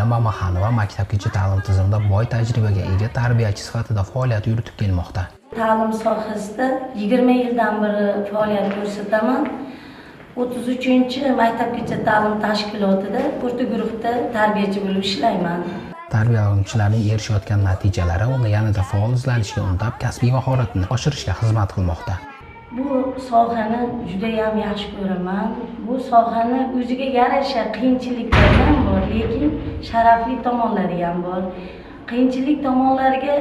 Oila Mamaxonova va maktabgacha ta'lim tizimida boy tajribaga ega tarbiyachi sifatida faoliyat yuritib kelmoqda. Ta'lim sohasida 20 yildan beri faoliyat ko'rsataman. 33-maktabgacha ta'lim tashkilotida o'rta guruhda tarbiyachi bo'lib ishlayman. Tarbiyalanuvchilarning erishayotgan natijalari uni yanada faol izlanishga undab, kasbiy mahoratini oshirishga xizmat qilmoqda. Bu sohani juda ham yaxshi ko'raman. Bu sohani o'ziga yarasha qiyinchiliklari ham bor, lekin sharafli tomonlari ham bor. Qiyinchilik tomonlariga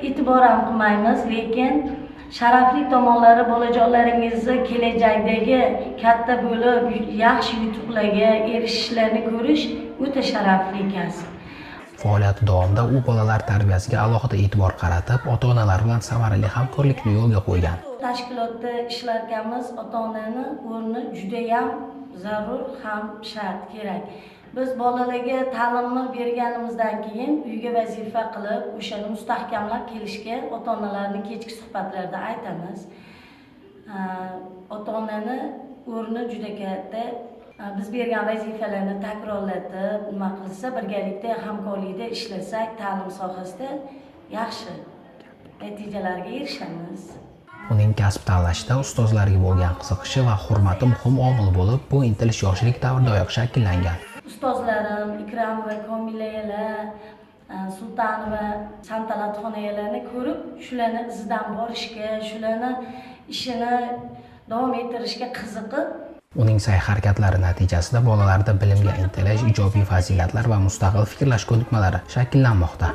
e'tibor ham qilmaymiz, lekin sharafli tomonlari bolajonlaringizni kelajakdagi katta bo'lib, yaxshi yutuqlarga erishishlarni ko'rish o'ta sharafli kasb. Faoliyati davomida u bolalar tarbiyasiga alohida e'tibor qaratib, ota-onalar bilan samarali hamkorlikni yo'lga qo'ygan. Tashkilotda ishlarkanmiz, ota-onani o'rni juda ham zarur, ham shart kerak. Biz bolalarga ta'limni berganimizdan keyin uyga vazifa qilib, o'shani mustahkamlab kelishga ota-onalarning kechki suhbatlarida aytamiz. Ota-onani o'rni juda katta. Biz bergan vazifalarni takrorlatib, nima qilsa, birgalikda hamkorlikda ishlasak, ta'lim sohasida yaxshi natijalarga erishamiz. Uning kasb tanlashda ustozlarga bo'lgan qiziqishi va hurmati muhim omil bo'lib, bu intilish yoshlik davridayoq shakllangan. Ustozlarim Ikramova, Komilayalar, Sultanova, Santalatxonayalarni ko'rib, shularni izidan borishga, shularni ishini davom ettirishga qiziqib, uning sa'y-harakatlari natijasida bolalarda bilimga intilish, ijobiy fazilatlar va mustaqil fikrlash ko'nikmalari shakllanmoqda.